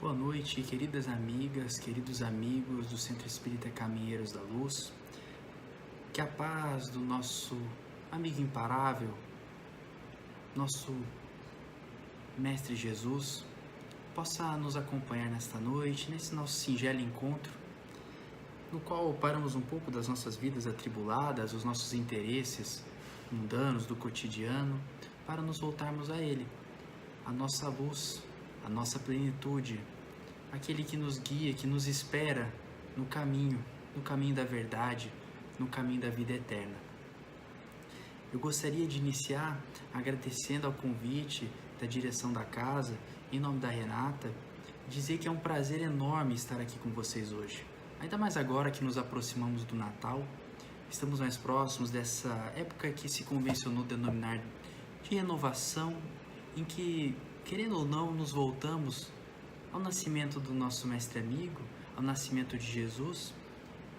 Boa noite, queridas amigas, queridos amigos do Centro Espírita Caminheiros da Luz. Que a paz do nosso amigo imparável, nosso Mestre Jesus, possa nos acompanhar nesta noite, nesse nosso singelo encontro, no qual paramos um pouco das nossas vidas atribuladas, os nossos interesses mundanos do cotidiano, para nos voltarmos a Ele, a nossa luz, a nossa plenitude, aquele que nos guia, que nos espera no caminho da verdade, no caminho da vida eterna. Eu gostaria de iniciar agradecendo ao convite da direção da casa, em nome da Renata, dizer que é um prazer enorme estar aqui com vocês hoje. Ainda mais agora que nos aproximamos do Natal, estamos mais próximos dessa época que se convencionou denominar de renovação, em que, querendo ou não, nos voltamos ao nascimento do nosso mestre amigo, ao nascimento de Jesus,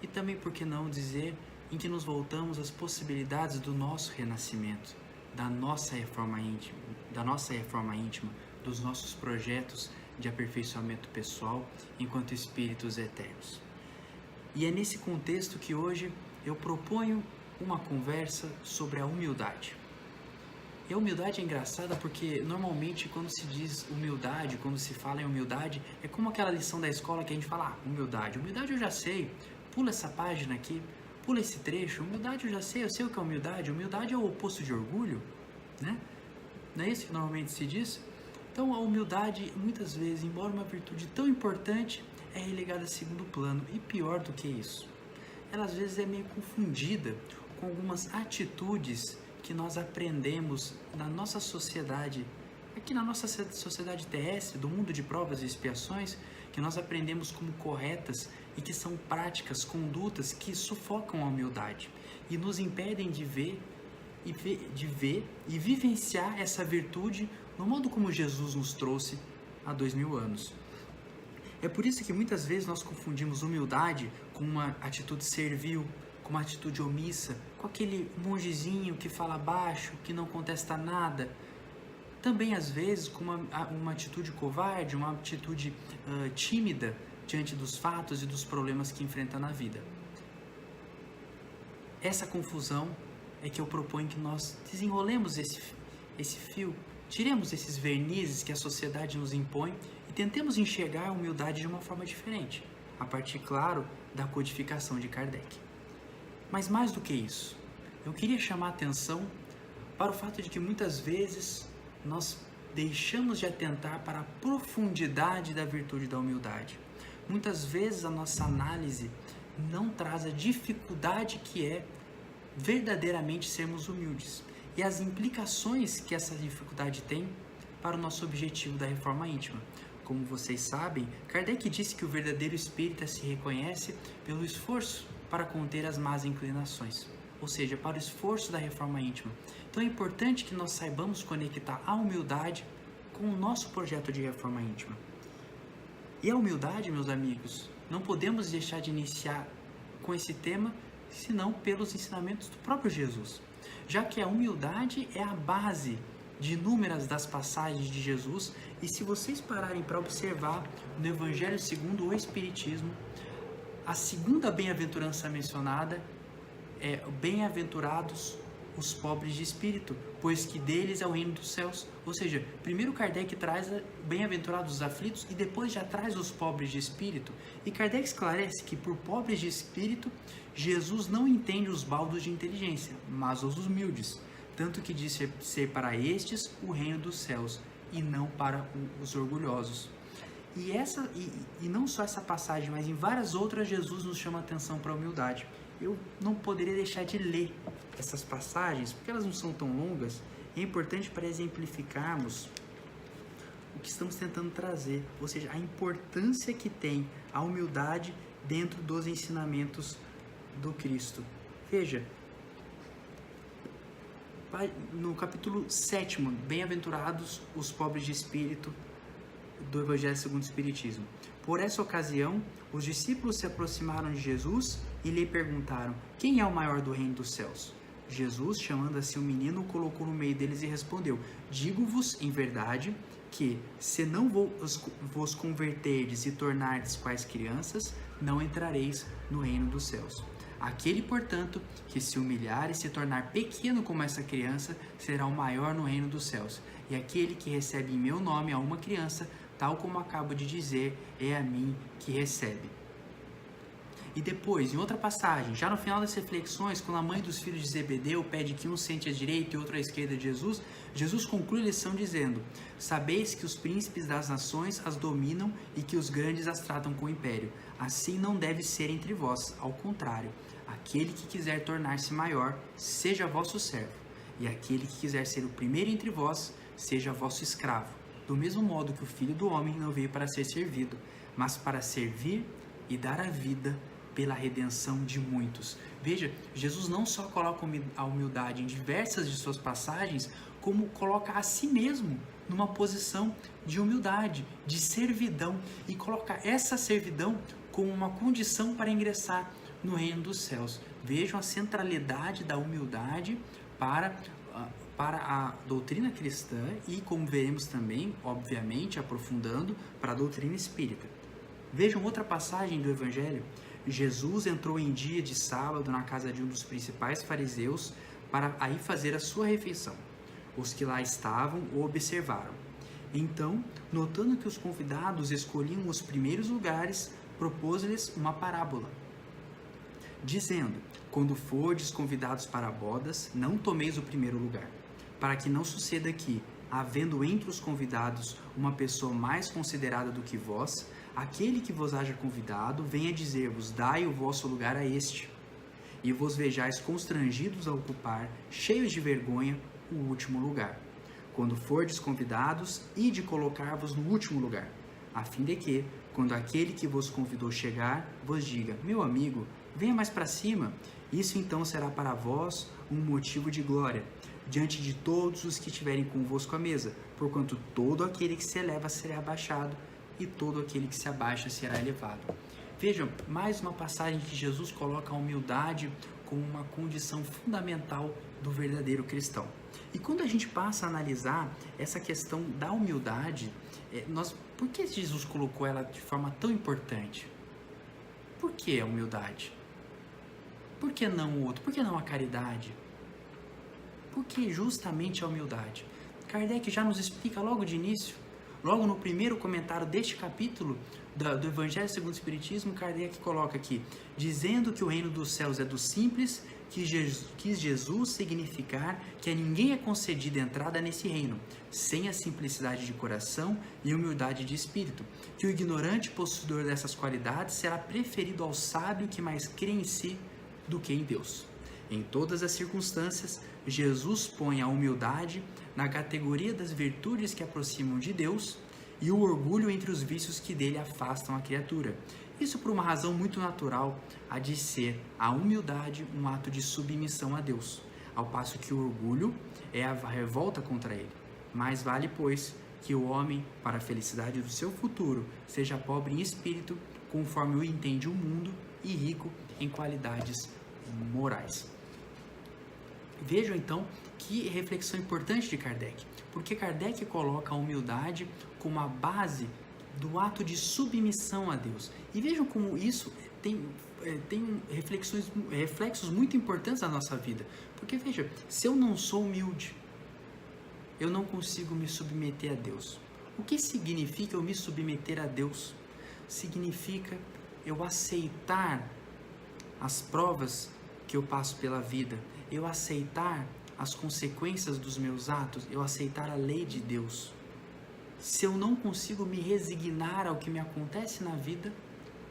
e também, por que não dizer, em que nos voltamos às possibilidades do nosso renascimento, da nossa reforma íntima, dos nossos projetos de aperfeiçoamento pessoal enquanto espíritos eternos. E é nesse contexto que hoje eu proponho uma conversa sobre a humildade. E a humildade é engraçada porque normalmente quando se diz humildade, quando se fala em humildade, é como aquela lição da escola que a gente fala, humildade eu já sei, pula essa página aqui, pula esse trecho, humildade eu sei o que é humildade. Humildade é o oposto de orgulho, né? Não é isso que normalmente se diz? Então a humildade, muitas vezes, embora uma virtude tão importante, é relegada a segundo plano. E pior do que isso, ela às vezes é meio confundida com algumas atitudes que nós aprendemos na nossa sociedade, aqui na nossa sociedade terrestre, do mundo de provas e expiações, que nós aprendemos como corretas e que são práticas, condutas que sufocam a humildade e nos impedem de ver e vivenciar essa virtude no modo como Jesus nos trouxe há 2000 anos. É por isso que muitas vezes nós confundimos humildade com uma atitude servil, com uma atitude omissa, com aquele mongezinho que fala baixo, que não contesta nada. Também, às vezes, com uma atitude covarde, uma atitude tímida diante dos fatos e dos problemas que enfrenta na vida. Essa confusão é que eu proponho que nós desenrolemos esse fio, tiremos esses vernizes que a sociedade nos impõe e tentemos enxergar a humildade de uma forma diferente, a partir, claro, da codificação de Kardec. Mas mais do que isso, eu queria chamar a atenção para o fato de que muitas vezes nós deixamos de atentar para a profundidade da virtude da humildade. Muitas vezes a nossa análise não traz a dificuldade que é verdadeiramente sermos humildes e as implicações que essa dificuldade tem para o nosso objetivo da reforma íntima. Como vocês sabem, Kardec disse que o verdadeiro espírita se reconhece pelo esforço para conter as más inclinações, ou seja, para o esforço da reforma íntima. Então é importante que nós saibamos conectar a humildade com o nosso projeto de reforma íntima. E a humildade, meus amigos, não podemos deixar de iniciar com esse tema, senão pelos ensinamentos do próprio Jesus, já que a humildade é a base de inúmeras das passagens de Jesus, e se vocês pararem para observar no Evangelho segundo o Espiritismo, a segunda bem-aventurança mencionada é bem-aventurados os pobres de espírito, pois que deles é o reino dos céus. Ou seja, primeiro Kardec traz bem-aventurados os aflitos e depois já traz os pobres de espírito. E Kardec esclarece que por pobres de espírito, Jesus não entende os baldos de inteligência, mas os humildes. Tanto que diz ser para estes o reino dos céus e não para os orgulhosos. E não só essa passagem, mas em várias outras Jesus nos chama a atenção para a humildade. Eu não poderia deixar de ler essas passagens, porque elas não são tão longas, e é importante para exemplificarmos o que estamos tentando trazer, ou seja, a importância que tem a humildade dentro dos ensinamentos do Cristo. Veja, no capítulo 7, bem-aventurados os pobres de espírito, do Evangelho segundo o Espiritismo. Por essa ocasião, os discípulos se aproximaram de Jesus e lhe perguntaram: quem é o maior do reino dos céus? Jesus, chamando assim o menino, o colocou no meio deles e respondeu: digo-vos, em verdade, que, se não vos converterdes e tornardes quais crianças, não entrareis no reino dos céus. Aquele, portanto, que se humilhar e se tornar pequeno como essa criança, será o maior no reino dos céus. E aquele que recebe em meu nome a uma criança, tal como acabo de dizer, é a mim que recebe. E depois, em outra passagem, já no final das reflexões, quando a mãe dos filhos de Zebedeu pede que um sente à direita e outro à esquerda de Jesus, Jesus conclui a lição dizendo: sabeis que os príncipes das nações as dominam e que os grandes as tratam com império. Assim não deve ser entre vós, ao contrário. Aquele que quiser tornar-se maior, seja vosso servo. E aquele que quiser ser o primeiro entre vós, seja vosso escravo. Do mesmo modo que o Filho do Homem não veio para ser servido, mas para servir e dar a vida pela redenção de muitos. Veja, Jesus não só coloca a humildade em diversas de suas passagens, como coloca a si mesmo numa posição de humildade, de servidão, e coloca essa servidão como uma condição para ingressar no reino dos céus. Vejam a centralidade da humildade para a doutrina cristã e, como veremos também, obviamente, aprofundando, para a doutrina espírita. Vejam outra passagem do Evangelho. Jesus entrou em dia de sábado na casa de um dos principais fariseus para aí fazer a sua refeição. Os que lá estavam o observaram. Então, notando que os convidados escolhiam os primeiros lugares, propôs-lhes uma parábola, dizendo: quando fordes convidados para bodas, não tomeis o primeiro lugar, para que não suceda que, havendo entre os convidados uma pessoa mais considerada do que vós, aquele que vos haja convidado venha dizer-vos: dai o vosso lugar a este, e vos vejais constrangidos a ocupar, cheios de vergonha, o último lugar. Quando fordes convidados, ide colocar-vos no último lugar, a fim de que, quando aquele que vos convidou chegar, vos diga: meu amigo, venha mais para cima. Isso então será para vós um motivo de glória, diante de todos os que estiverem convosco à mesa, porquanto todo aquele que se eleva será abaixado, e todo aquele que se abaixa será elevado. Vejam, mais uma passagem que Jesus coloca a humildade como uma condição fundamental do verdadeiro cristão. E quando a gente passa a analisar essa questão da humildade, por que Jesus colocou ela de forma tão importante? Por que a humildade? Por que não o outro? Por que não a caridade? Por que justamente a humildade? Kardec já nos explica logo de início. Logo no primeiro comentário deste capítulo do Evangelho segundo o Espiritismo, Kardec coloca aqui: dizendo que o reino dos céus é dos simples, quis Jesus significar que a ninguém é concedida entrada nesse reino, sem a simplicidade de coração e humildade de espírito, que o ignorante possuidor dessas qualidades será preferido ao sábio que mais crê em si do que em Deus. Em todas as circunstâncias, Jesus põe a humildade na categoria das virtudes que aproximam de Deus e o orgulho entre os vícios que dele afastam a criatura. Isso por uma razão muito natural, a de ser a humildade um ato de submissão a Deus, ao passo que o orgulho é a revolta contra ele. Mais vale, pois, que o homem, para a felicidade do seu futuro, seja pobre em espírito, conforme o entende o mundo, e rico em qualidades morais. Vejam então que reflexão importante de Kardec, porque Kardec coloca a humildade como a base do ato de submissão a Deus. E vejam como isso tem reflexos muito importantes na nossa vida. Porque veja, se eu não sou humilde, eu não consigo me submeter a Deus. O que significa eu me submeter a Deus? Significa eu aceitar as provas que eu passo pela vida, eu aceitar as consequências dos meus atos, eu aceitar a lei de Deus. Se eu não consigo me resignar ao que me acontece na vida,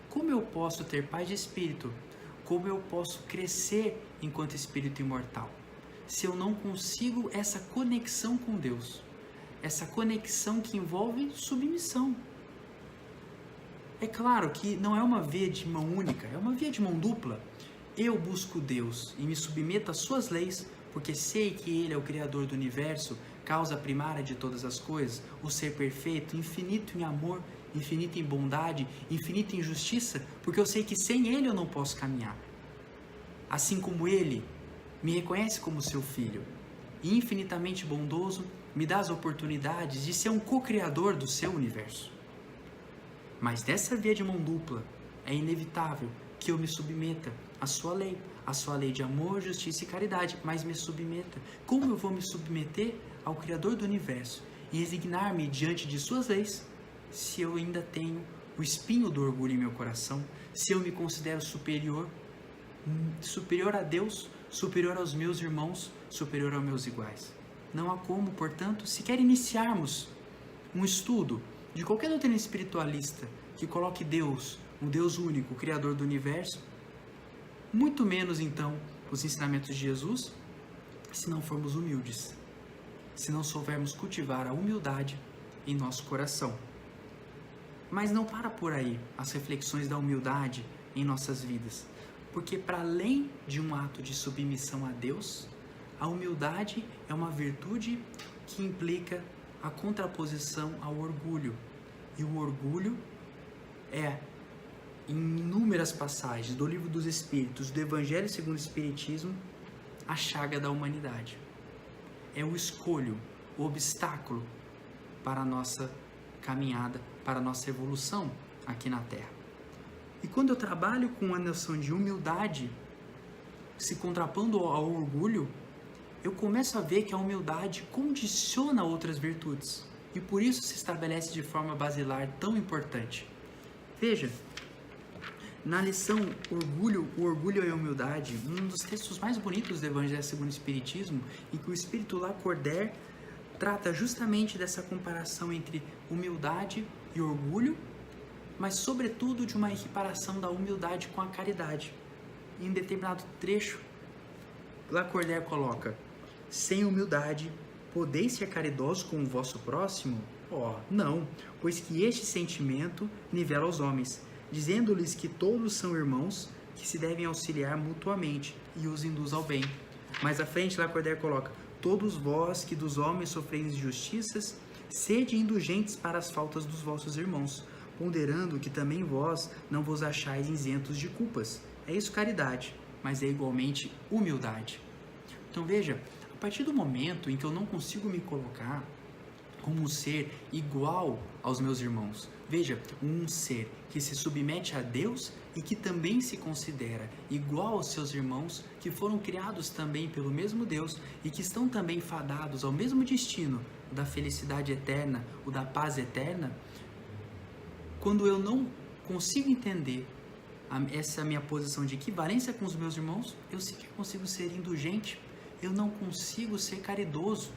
como eu posso ter paz de espírito? Como eu posso crescer enquanto espírito imortal? Se eu não consigo essa conexão com Deus, essa conexão que envolve submissão. É claro que não é uma via de mão única, é uma via de mão dupla. Eu busco Deus e me submeto às suas leis, porque sei que Ele é o Criador do universo, causa primária de todas as coisas, o ser perfeito, infinito em amor, infinito em bondade, infinito em justiça, porque eu sei que sem Ele eu não posso caminhar. Assim como Ele me reconhece como seu filho, e infinitamente bondoso, me dá as oportunidades de ser um co-criador do seu universo. Mas nessa via de mão dupla, é inevitável que eu me submeta à sua lei de amor, justiça e caridade, mas me submeta. Como eu vou me submeter ao Criador do Universo e resignar-me diante de suas leis, se eu ainda tenho o espinho do orgulho em meu coração, se eu me considero superior a Deus, superior aos meus irmãos, superior aos meus iguais? Não há como, portanto, sequer iniciarmos um estudo de qualquer doutrina espiritualista que coloque Deus, um Deus único, o Criador do Universo, muito menos, então, os ensinamentos de Jesus, se não formos humildes, se não soubermos cultivar a humildade em nosso coração. Mas não para por aí as reflexões da humildade em nossas vidas, porque para além de um ato de submissão a Deus, a humildade é uma virtude que implica a contraposição ao orgulho. E o orgulho é, em inúmeras passagens do Livro dos Espíritos, do Evangelho segundo o Espiritismo, a chaga da humanidade. É o escolho, o obstáculo para a nossa caminhada, para a nossa evolução aqui na Terra. E quando eu trabalho com a noção de humildade, se contrapondo ao orgulho, eu começo a ver que a humildade condiciona outras virtudes. E por isso se estabelece de forma basilar tão importante. Veja, na lição O Orgulho e a Humildade, um dos textos mais bonitos do Evangelho segundo o Espiritismo, em que o Espírito Lacordaire trata justamente dessa comparação entre humildade e orgulho, mas sobretudo de uma equiparação da humildade com a caridade. Em determinado trecho, Lacordaire coloca: sem humildade, podeis ser caridosos com o vosso próximo? Não, pois que este sentimento nivela os homens, dizendo-lhes que todos são irmãos, que se devem auxiliar mutuamente e os induz ao bem. Mais à frente, Lacordaire coloca: todos vós que dos homens sofreis injustiças, sede indulgentes para as faltas dos vossos irmãos, ponderando que também vós não vos achais isentos de culpas. É isso caridade, mas é igualmente humildade. Então veja, a partir do momento em que eu não consigo me colocar como um ser igual aos meus irmãos, veja, um ser que se submete a Deus e que também se considera igual aos seus irmãos, que foram criados também pelo mesmo Deus e que estão também fadados ao mesmo destino da felicidade eterna, ou da paz eterna, quando eu não consigo entender essa minha posição de equivalência com os meus irmãos, eu sequer consigo ser indulgente, eu não consigo ser caridoso,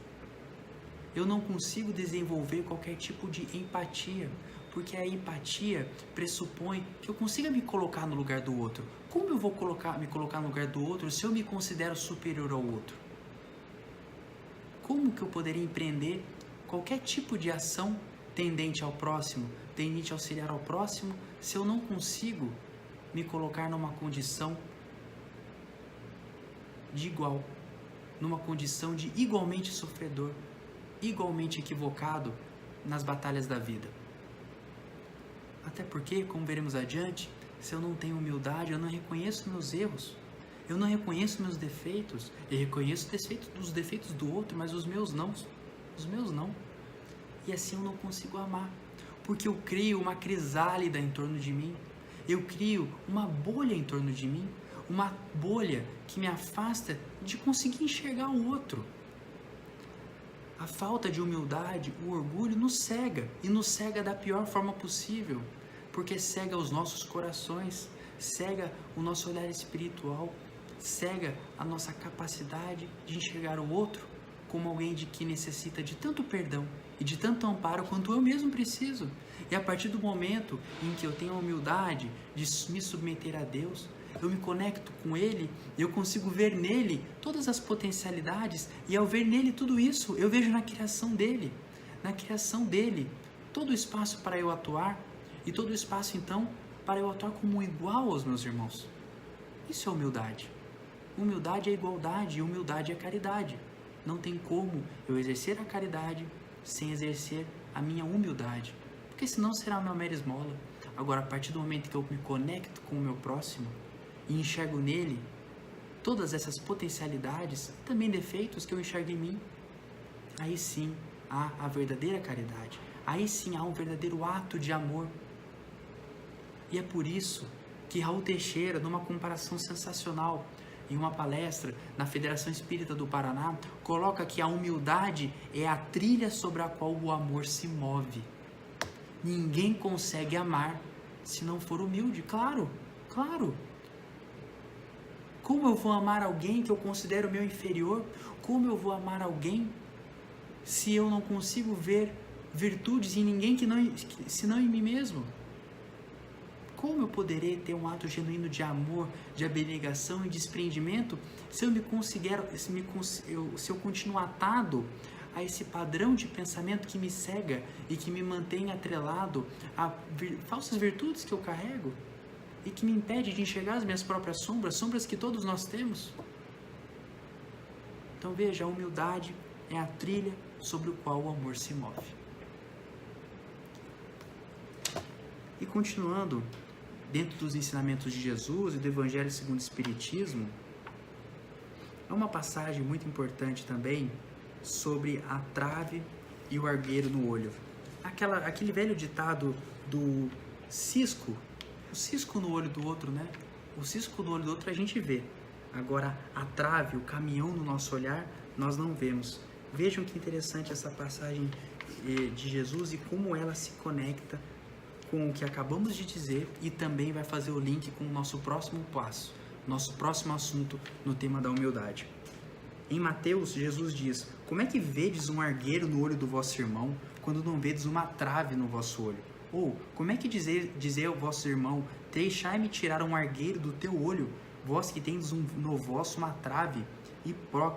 eu não consigo desenvolver qualquer tipo de empatia, porque a empatia pressupõe que eu consiga me colocar no lugar do outro. Como eu vou me colocar no lugar do outro se eu me considero superior ao outro? Como que eu poderia empreender qualquer tipo de ação tendente ao próximo, tendente a auxiliar ao próximo, se eu não consigo me colocar numa condição de igual, numa condição de igualmente sofredor, igualmente equivocado nas batalhas da vida? Até porque, como veremos adiante, se eu não tenho humildade, eu não reconheço meus erros, eu não reconheço meus defeitos, eu reconheço os defeitos do outro, mas os meus não, e assim eu não consigo amar, porque eu crio uma crisálida em torno de mim, eu crio uma bolha em torno de mim, uma bolha que me afasta de conseguir enxergar o outro. A falta de humildade, o orgulho nos cega, e nos cega da pior forma possível, porque cega os nossos corações, cega o nosso olhar espiritual, cega a nossa capacidade de enxergar o outro como alguém de que necessita de tanto perdão e de tanto amparo quanto eu mesmo preciso. E a partir do momento em que eu tenho a humildade de me submeter a Deus, eu me conecto com Ele, eu consigo ver nele todas as potencialidades, e ao ver nele tudo isso, eu vejo na criação dele, todo o espaço para eu atuar, e todo o espaço então para eu atuar como igual aos meus irmãos. Isso é humildade. Humildade é igualdade, e humildade é caridade. Não tem como eu exercer a caridade sem exercer a minha humildade, porque senão será uma mera esmola. Agora, a partir do momento que eu me conecto com o meu próximo e enxergo nele todas essas potencialidades, também defeitos que eu enxergo em mim, aí sim há a verdadeira caridade. Aí sim há um verdadeiro ato de amor. E é por isso que Raul Teixeira, numa comparação sensacional, em uma palestra na Federação Espírita do Paraná, coloca que a humildade é a trilha sobre a qual o amor se move. Ninguém consegue amar se não for humilde. Claro, claro. Como eu vou amar alguém que eu considero meu inferior? Como eu vou amar alguém se eu não consigo ver virtudes em ninguém senão em mim mesmo? Como eu poderei ter um ato genuíno de amor, de abnegação e desprendimento se eu continuo atado a esse padrão de pensamento que me cega e que me mantém atrelado a falsas virtudes que eu carrego e que me impede de enxergar as minhas próprias sombras que todos nós temos? Então veja, a humildade é a trilha sobre o qual o amor se move. E continuando, dentro dos ensinamentos de Jesus e do Evangelho segundo o Espiritismo, há uma passagem muito importante também sobre a trave e o argueiro no olho. Aquele velho ditado do cisco, o cisco no olho do outro, né? O cisco no olho do outro a gente vê. Agora, a trave, o caminhão no nosso olhar, nós não vemos. Vejam que interessante essa passagem de Jesus e como ela se conecta com o que acabamos de dizer e também vai fazer o link com o nosso próximo passo, nosso próximo assunto no tema da humildade. Em Mateus, Jesus diz: como é que vedes um argueiro no olho do vosso irmão, quando não vedes uma trave no vosso olho? Ou, como é que dizer ao vosso irmão: deixai-me tirar um argueiro do teu olho, vós que tendes no vosso uma trave?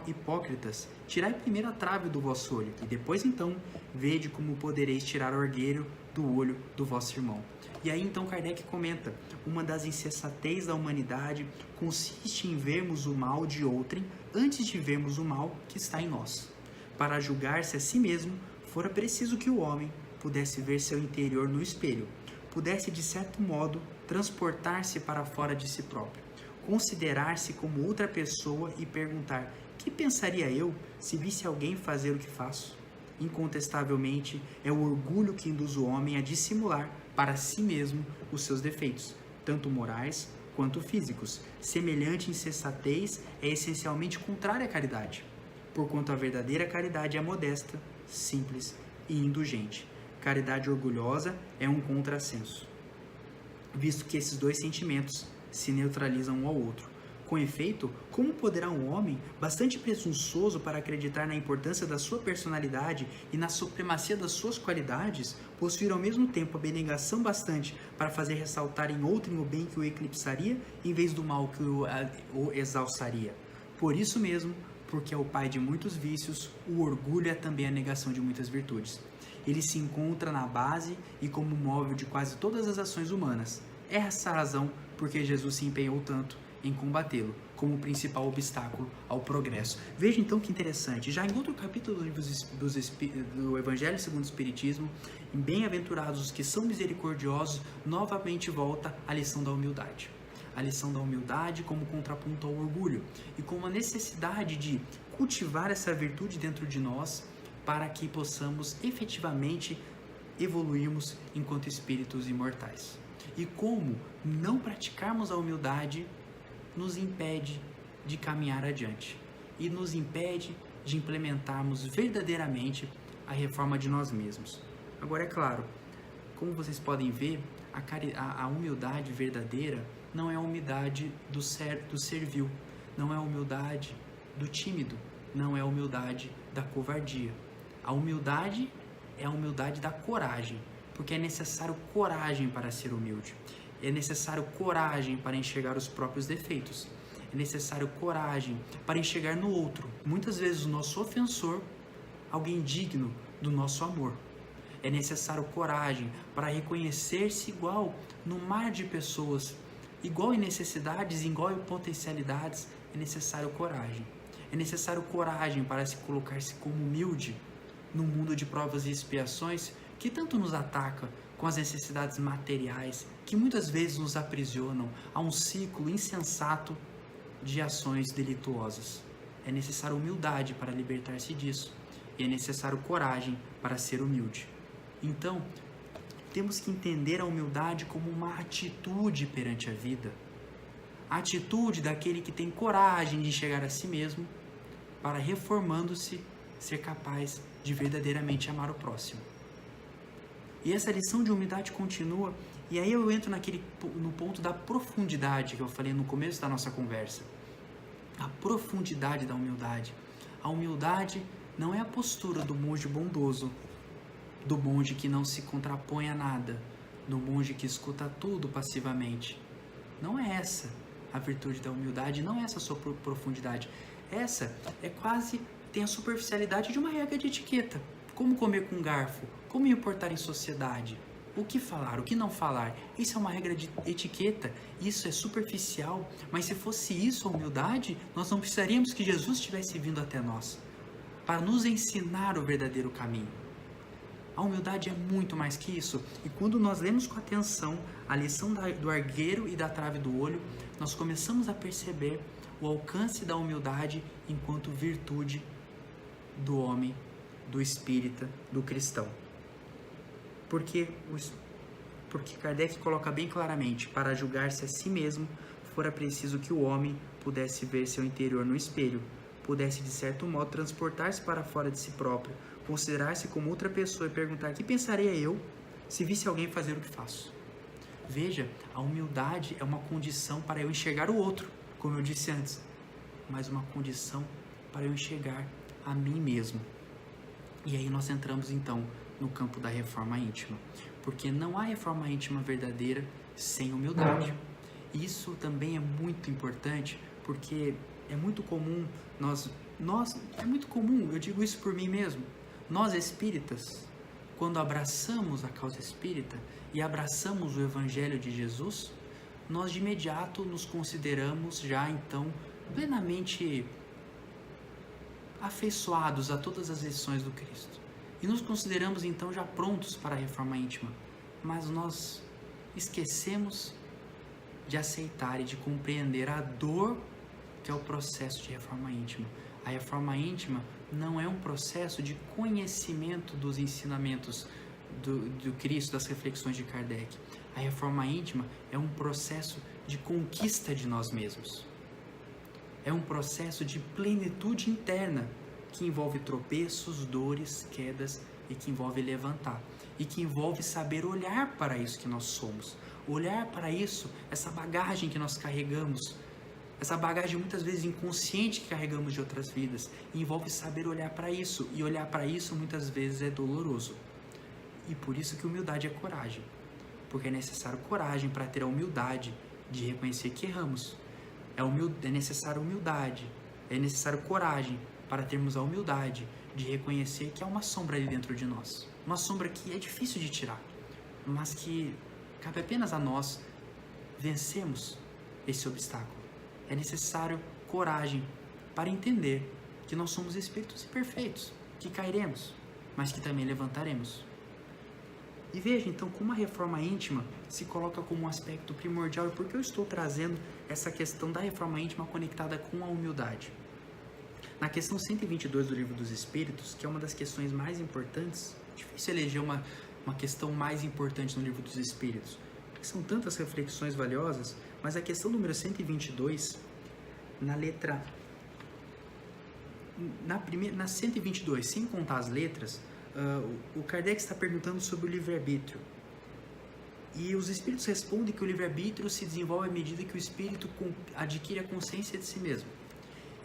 Hipócritas, tirai primeiro a trave do vosso olho, e depois então vede como podereis tirar o argueiro do olho do vosso irmão. E aí então Kardec comenta: uma das insensatez da humanidade consiste em vermos o mal de outrem antes de vermos o mal que está em nós. Para julgar-se a si mesmo, fora preciso que o homem pudesse ver seu interior no espelho, pudesse de certo modo transportar-se para fora de si próprio, considerar-se como outra pessoa e perguntar: que pensaria eu se visse alguém fazer o que faço? Incontestavelmente, é o orgulho que induz o homem a dissimular para si mesmo os seus defeitos, tanto morais quanto físicos. Semelhante insensatez é essencialmente contrária à caridade, porquanto a verdadeira caridade é modesta, simples e indulgente. Caridade orgulhosa é um contrassenso, visto que esses dois sentimentos se neutralizam um ao outro. Com efeito, como poderá um homem, bastante presunçoso para acreditar na importância da sua personalidade e na supremacia das suas qualidades, possuir ao mesmo tempo abnegação bastante para fazer ressaltar em outrem o bem que o eclipsaria, em vez do mal que o exalçaria? Por isso mesmo, porque é o pai de muitos vícios, o orgulho é também a negação de muitas virtudes. Ele se encontra na base e como móvel de quase todas as ações humanas. É essa a razão porque Jesus se empenhou tanto em combatê-lo como principal obstáculo ao progresso. Veja então que interessante, já em outro capítulo do livro do Evangelho segundo o Espiritismo, em Bem-aventurados os que são misericordiosos, novamente volta a lição da humildade. A lição da humildade como contraponto ao orgulho e como a necessidade de cultivar essa virtude dentro de nós para que possamos efetivamente evoluirmos enquanto espíritos imortais. E como não praticarmos a humildade nos impede de caminhar adiante e nos impede de implementarmos verdadeiramente a reforma de nós mesmos. Agora, é claro, como vocês podem ver, a humildade verdadeira não é a humildade do servil, não é a humildade do tímido, não é a humildade da covardia. A humildade é a humildade da coragem, porque é necessário coragem para ser humilde. É necessário coragem para enxergar os próprios defeitos. É necessário coragem para enxergar no outro, muitas vezes o nosso ofensor, alguém digno do nosso amor. É necessário coragem para reconhecer-se igual no mar de pessoas, igual em necessidades, igual em potencialidades. É necessário coragem. É necessário coragem para se colocar-se como humilde no mundo de provas e expiações que tanto nos ataca com as necessidades materiais, que muitas vezes nos aprisionam a um ciclo insensato de ações delituosas. É necessária humildade para libertar-se disso e é necessário coragem para ser humilde. Então, temos que entender a humildade como uma atitude perante a vida. A atitude daquele que tem coragem de chegar a si mesmo para, reformando-se, ser capaz de verdadeiramente amar o próximo. E essa lição de humildade continua, e aí eu entro no ponto da profundidade que eu falei no começo da nossa conversa. A profundidade da humildade. A humildade não é a postura do monge bondoso, do monge que não se contrapõe a nada, do monge que escuta tudo passivamente. Não é essa a virtude da humildade, não é essa a sua profundidade. Essa é quase, tem a superficialidade de uma regra de etiqueta. Como comer com garfo, como me portar em sociedade, o que falar, o que não falar. Isso é uma regra de etiqueta, isso é superficial, mas se fosse isso a humildade, nós não precisaríamos que Jesus tivesse vindo até nós para nos ensinar o verdadeiro caminho. A humildade é muito mais que isso, e quando nós lemos com atenção a lição do argueiro e da trave do olho, nós começamos a perceber o alcance da humildade enquanto virtude do homem, do espírita, do cristão. Porque Kardec coloca bem claramente, para julgar-se a si mesmo, fora preciso que o homem pudesse ver seu interior no espelho, pudesse de certo modo transportar-se para fora de si próprio, considerar-se como outra pessoa e perguntar: que pensaria eu se visse alguém fazer o que faço? Veja, a humildade é uma condição para eu enxergar o outro, como eu disse antes, mas uma condição para eu enxergar a mim mesmo. E aí nós entramos então no campo da reforma íntima, porque não há reforma íntima verdadeira sem humildade. Isso também é muito importante, porque é muito comum eu digo isso por mim mesmo, nós espíritas, quando abraçamos a causa espírita e abraçamos o Evangelho de Jesus, nós de imediato nos consideramos já então plenamente afeiçoados a todas as lições do Cristo. E nos consideramos então já prontos para a reforma íntima. Mas nós esquecemos de aceitar e de compreender a dor que é o processo de reforma íntima. A reforma íntima não é um processo de conhecimento dos ensinamentos do Cristo, das reflexões de Kardec. A reforma íntima é um processo de conquista de nós mesmos. É um processo de plenitude interna que envolve tropeços, dores, quedas e que envolve levantar. E que envolve saber olhar para isso que nós somos. Olhar para isso, essa bagagem que nós carregamos, essa bagagem muitas vezes inconsciente que carregamos de outras vidas. E envolve saber olhar para isso. E olhar para isso muitas vezes é doloroso. E por isso que humildade é coragem. Porque é necessário coragem para ter a humildade de reconhecer que erramos. É necessário humildade, é necessário coragem para termos a humildade de reconhecer que há uma sombra ali dentro de nós. Uma sombra que é difícil de tirar, mas que cabe apenas a nós vencermos esse obstáculo. É necessário coragem para entender que nós somos espíritos imperfeitos, que cairemos, mas que também levantaremos. E veja então como a reforma íntima se coloca como um aspecto primordial e por que eu estou trazendo essa questão da reforma íntima conectada com a humildade. Na questão 122 do Livro dos Espíritos, que é uma das questões mais importantes, difícil eleger uma questão mais importante no Livro dos Espíritos, porque são tantas reflexões valiosas, mas a questão número 122, na 122, sem contar as letras, o Kardec está perguntando sobre o livre-arbítrio. E os espíritos respondem que o livre-arbítrio se desenvolve à medida que o espírito adquire a consciência de si mesmo.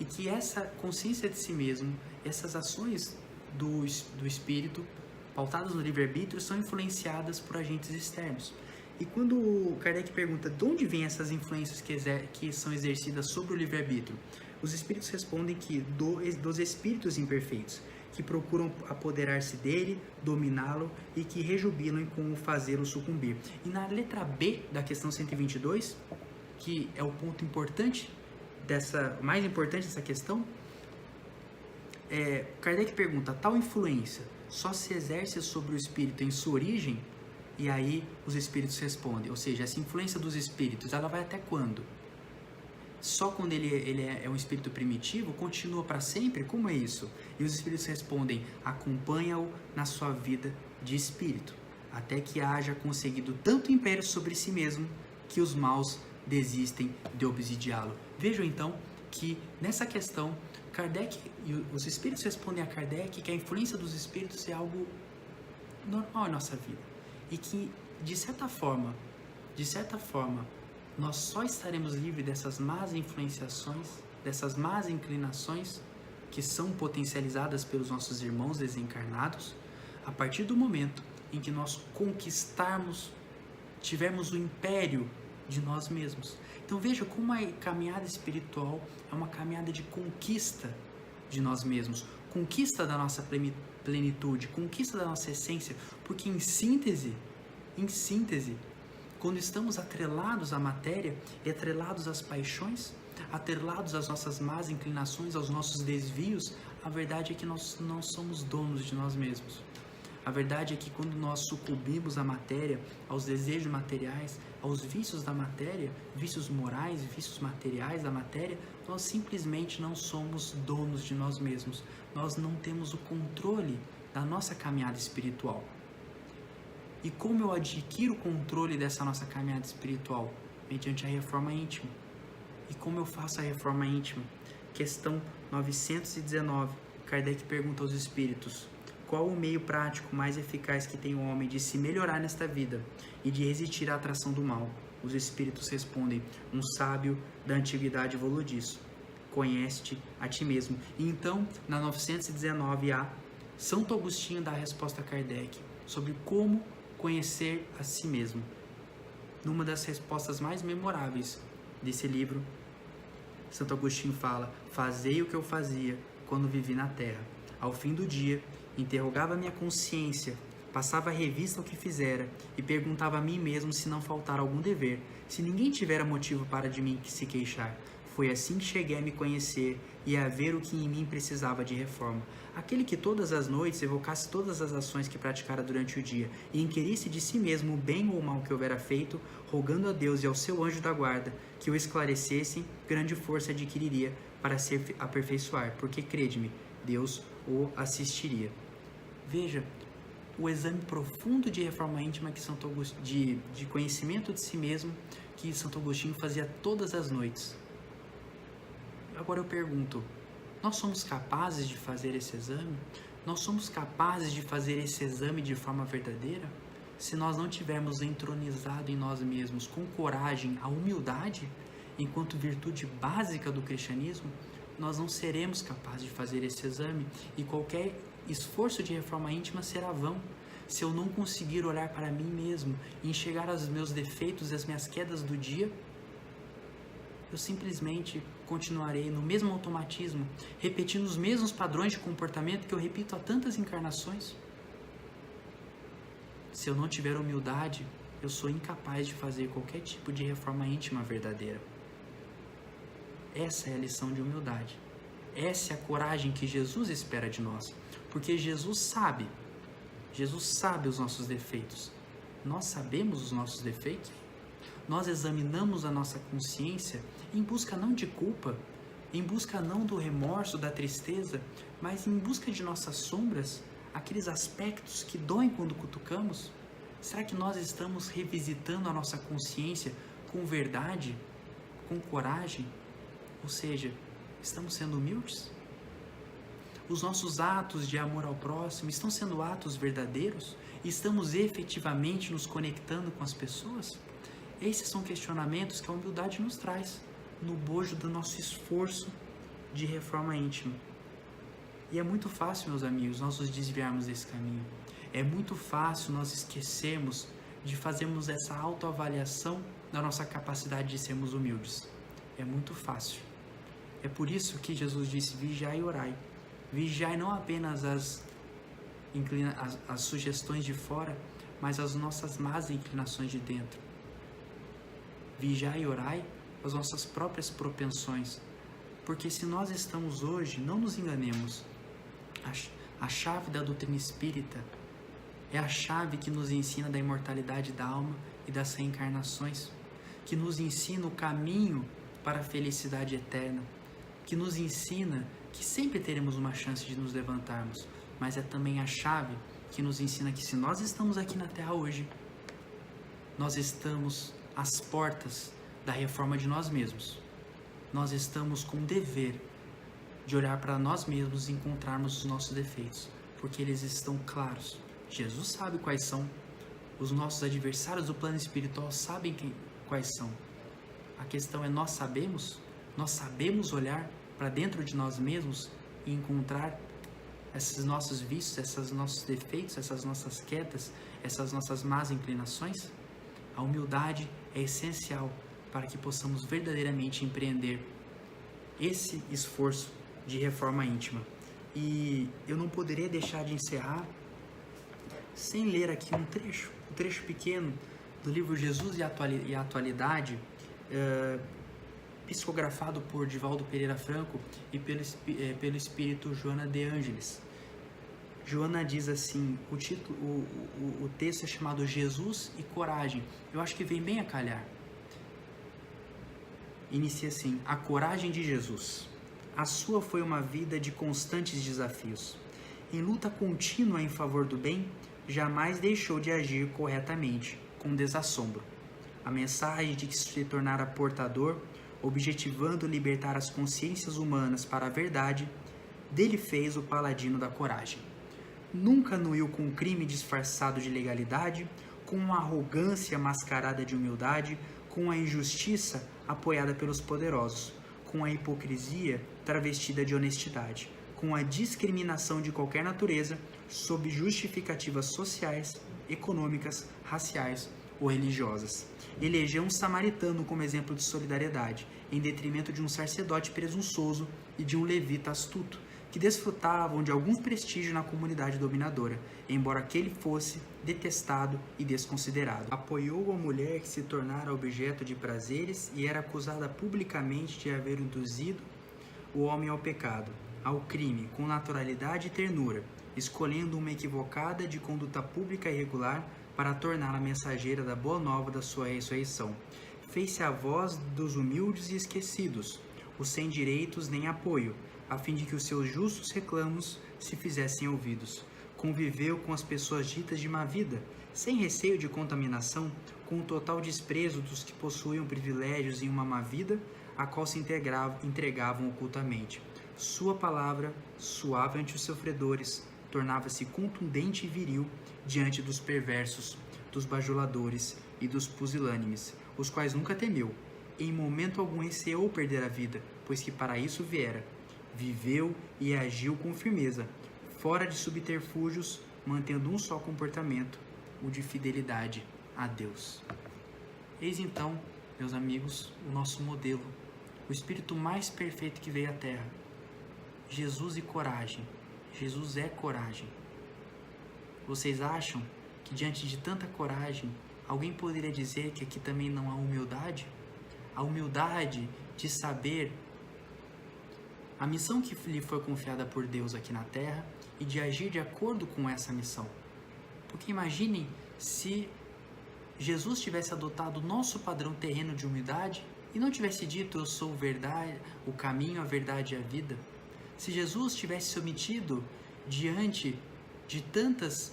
E que essa consciência de si mesmo, essas ações do espírito, pautadas no livre-arbítrio, são influenciadas por agentes externos. E quando o Kardec pergunta de onde vêm essas influências que são exercidas sobre o livre-arbítrio, os espíritos respondem que dos espíritos imperfeitos, que procuram apoderar-se dele, dominá-lo e que rejubilam com o fazê-lo sucumbir. E na letra B da questão 122, que é o ponto importante mais importante dessa questão, Kardec pergunta: tal influência só se exerce sobre o espírito em sua origem? E aí os espíritos respondem, ou seja, essa influência dos espíritos, ela vai até quando? só quando ele é um espírito primitivo, continua para sempre? Como é isso? E os espíritos respondem: acompanha-o na sua vida de espírito, até que haja conseguido tanto império sobre si mesmo que os maus desistem de obsidiá-lo. Vejam então que nessa questão, Kardec e os espíritos respondem a Kardec que a influência dos espíritos é algo normal em nossa vida e que, de certa forma, nós só estaremos livres dessas más influenciações, dessas más inclinações que são potencializadas pelos nossos irmãos desencarnados, a partir do momento em que nós conquistarmos, tivermos o império de nós mesmos. Então veja como a caminhada espiritual é uma caminhada de conquista de nós mesmos, conquista da nossa plenitude, conquista da nossa essência, porque em síntese, quando estamos atrelados à matéria e atrelados às paixões, atrelados às nossas más inclinações, aos nossos desvios, a verdade é que nós não somos donos de nós mesmos. A verdade é que quando nós sucumbimos à matéria, aos desejos materiais, aos vícios da matéria, vícios morais, vícios materiais da matéria, nós simplesmente não somos donos de nós mesmos. Nós não temos o controle da nossa caminhada espiritual. E como eu adquiro o controle dessa nossa caminhada espiritual? Mediante a reforma íntima. E como eu faço a reforma íntima? Questão 919. Kardec pergunta aos espíritos: qual o meio prático mais eficaz que tem o homem de se melhorar nesta vida e de resistir à atração do mal? Os espíritos respondem: um sábio da antiguidade falou disso. Conhece-te a ti mesmo. E então, na 919A, Santo Agostinho dá a resposta a Kardec sobre como conhecer a si mesmo. Numa das respostas mais memoráveis desse livro, Santo Agostinho fala: fazei o que eu fazia quando vivi na terra. Ao fim do dia, interrogava minha consciência, passava a revista ao que fizera e perguntava a mim mesmo se não faltara algum dever, se ninguém tivera motivo para de mim se queixar. Foi assim que cheguei a me conhecer e a ver o que em mim precisava de reforma. Aquele que todas as noites evocasse todas as ações que praticara durante o dia e inquirisse de si mesmo o bem ou o mal que houvera feito, rogando a Deus e ao seu anjo da guarda que o esclarecessem, grande força adquiriria para se aperfeiçoar, porque, crede-me, Deus o assistiria. Veja, o exame profundo de reforma íntima que Santo Agostinho, de conhecimento de si mesmo, que Santo Agostinho fazia todas as noites. Agora eu pergunto, nós somos capazes de fazer esse exame? Nós somos capazes de fazer esse exame de forma verdadeira? Se nós não tivermos entronizado em nós mesmos com coragem a humildade, enquanto virtude básica do cristianismo, nós não seremos capazes de fazer esse exame e qualquer esforço de reforma íntima será vão. Se eu não conseguir olhar para mim mesmo e enxergar os meus defeitos e as minhas quedas do dia, eu simplesmente continuarei no mesmo automatismo, repetindo os mesmos padrões de comportamento que eu repito há tantas encarnações. Se eu não tiver humildade, eu sou incapaz de fazer qualquer tipo de reforma íntima verdadeira. Essa é a lição de humildade. Essa é a coragem que Jesus espera de nós, porque Jesus sabe os nossos defeitos. Nós sabemos os nossos defeitos? Nós examinamos a nossa consciência em busca não de culpa, em busca não do remorso, da tristeza, mas em busca de nossas sombras, aqueles aspectos que doem quando cutucamos? Será que nós estamos revisitando a nossa consciência com verdade, com coragem? Ou seja, estamos sendo humildes? Os nossos atos de amor ao próximo estão sendo atos verdadeiros? Estamos efetivamente nos conectando com as pessoas? Esses são questionamentos que a humildade nos traz no bojo do nosso esforço de reforma íntima. E é muito fácil, meus amigos, nós nos desviarmos desse caminho. É muito fácil nós esquecermos de fazermos essa autoavaliação da nossa capacidade de sermos humildes. É muito fácil. É por isso que Jesus disse: vigiai e orai. Vigiai não apenas as sugestões de fora, mas as nossas más inclinações de dentro. Vigiai e orai as nossas próprias propensões. Porque se nós estamos hoje, não nos enganemos, a chave da doutrina espírita é a chave que nos ensina da imortalidade da alma e das reencarnações, que nos ensina o caminho para a felicidade eterna, que nos ensina que sempre teremos uma chance de nos levantarmos, mas é também a chave que nos ensina que se nós estamos aqui na Terra hoje, nós estamos às portas da reforma de nós mesmos. Nós estamos com o dever de olhar para nós mesmos e encontrarmos os nossos defeitos, porque eles estão claros. Jesus sabe quais são, os nossos adversários do plano espiritual sabem quais são. A questão é, nós sabemos olhar para dentro de nós mesmos e encontrar esses nossos vícios, esses nossos defeitos, essas nossas quedas, essas nossas más inclinações? A humildade é essencial para que possamos verdadeiramente empreender esse esforço de reforma íntima. E eu não poderia deixar de encerrar sem ler aqui um trecho pequeno do livro Jesus e a Atualidade, psicografado por Divaldo Pereira Franco e pelo espírito Joana de Ângeles. Joana diz assim, o texto é chamado Jesus e Coragem. Eu acho que vem bem a calhar. Inicia assim: a coragem de Jesus. A sua foi uma vida de constantes desafios. Em luta contínua em favor do bem, jamais deixou de agir corretamente, com desassombro. A mensagem de que se tornara portador, objetivando libertar as consciências humanas para a verdade, dele fez o paladino da coragem. Nunca anuiu com um crime disfarçado de legalidade, com uma arrogância mascarada de humildade, com a injustiça apoiada pelos poderosos, com a hipocrisia travestida de honestidade, com a discriminação de qualquer natureza sob justificativas sociais, econômicas, raciais ou religiosas. Elegeu um samaritano como exemplo de solidariedade, em detrimento de um sacerdote presunçoso e de um levita astuto, que desfrutavam de algum prestígio na comunidade dominadora, embora aquele fosse detestado e desconsiderado. Apoiou a mulher que se tornara objeto de prazeres e era acusada publicamente de haver induzido o homem ao pecado, ao crime, com naturalidade e ternura, escolhendo uma equivocada de conduta pública irregular para torná-la mensageira da boa nova da sua ressurreição. Fez-se a voz dos humildes e esquecidos, os sem direitos nem apoio, a fim de que os seus justos reclamos se fizessem ouvidos. Conviveu com as pessoas ditas de má vida, sem receio de contaminação, com o total desprezo dos que possuíam privilégios em uma má vida, a qual se entregavam ocultamente. Sua palavra, suave ante os sofredores, tornava-se contundente e viril diante dos perversos, dos bajuladores e dos pusilânimes, os quais nunca temeu. Em momento algum receou perder a vida, pois que para isso viera. Viveu e agiu com firmeza, fora de subterfúgios, mantendo um só comportamento, o de fidelidade a Deus. Eis então, meus amigos, o nosso modelo, o espírito mais perfeito que veio à Terra. Jesus e coragem. Jesus é coragem. Vocês acham que diante de tanta coragem, alguém poderia dizer que aqui também não há humildade? A humildade de saber a missão que lhe foi confiada por Deus aqui na Terra e de agir de acordo com essa missão. Porque imaginem se Jesus tivesse adotado o nosso padrão terreno de humildade e não tivesse dito: eu sou verdade, o caminho, a verdade e a vida. Se Jesus tivesse se omitido diante de tantas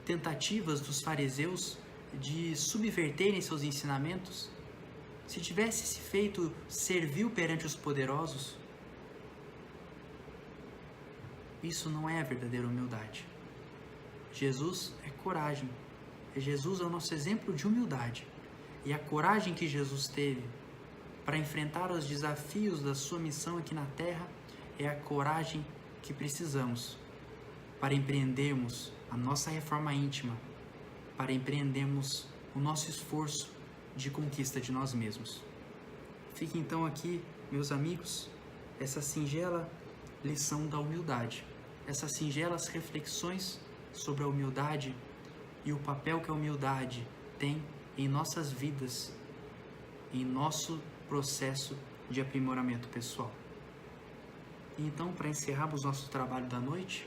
tentativas dos fariseus de subverterem seus ensinamentos, se tivesse se feito servil perante os poderosos, isso não é a verdadeira humildade. Jesus é coragem. Jesus é o nosso exemplo de humildade. E a coragem que Jesus teve para enfrentar os desafios da sua missão aqui na Terra é a coragem que precisamos para empreendermos a nossa reforma íntima, para empreendermos o nosso esforço de conquista de nós mesmos. Fica então aqui, meus amigos, essa singela lição da humildade, essas singelas reflexões sobre a humildade e o papel que a humildade tem em nossas vidas, em nosso processo de aprimoramento pessoal. Então, para encerrarmos nosso trabalho da noite,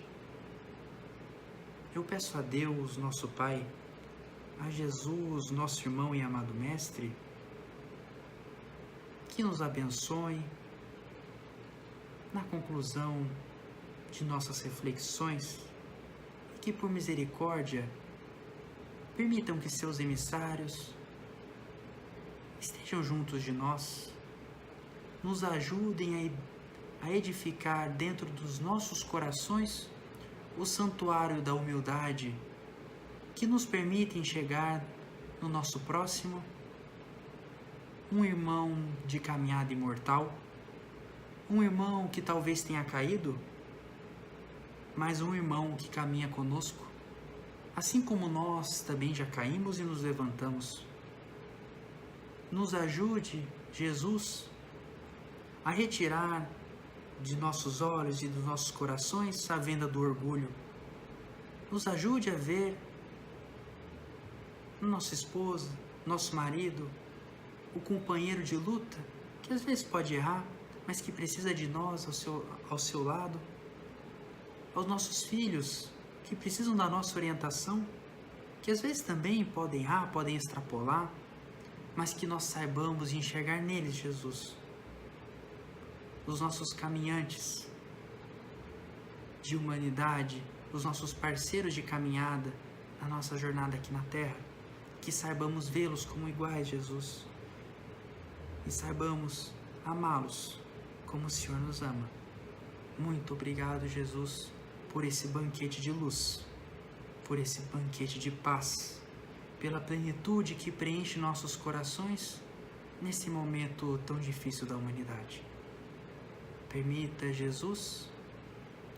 eu peço a Deus, nosso Pai, a Jesus, nosso irmão e amado Mestre, que nos abençoe na conclusão de nossas reflexões e que, por misericórdia, permitam que seus emissários estejam juntos de nós, nos ajudem a edificar dentro dos nossos corações o santuário da humildade que nos permite enxergar no nosso próximo um irmão de caminhada imortal, um irmão que talvez tenha caído, mas um irmão que caminha conosco, assim como nós também já caímos e nos levantamos. Nos ajude, Jesus, a retirar de nossos olhos e dos nossos corações a venda do orgulho. Nos ajude a ver nossa esposa, nosso marido, o companheiro de luta, que às vezes pode errar, mas que precisa de nós ao seu lado, aos nossos filhos, que precisam da nossa orientação, que às vezes também podem errar, podem extrapolar, mas que nós saibamos enxergar neles, Jesus, os nossos caminhantes de humanidade, os nossos parceiros de caminhada na nossa jornada aqui na Terra, que saibamos vê-los como iguais, Jesus, e saibamos amá-los como o Senhor nos ama. Muito obrigado, Jesus, por esse banquete de luz, por esse banquete de paz, pela plenitude que preenche nossos corações nesse momento tão difícil da humanidade. Permita, Jesus,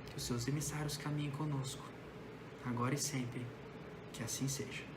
que os seus emissários caminhem conosco, agora e sempre, que assim seja.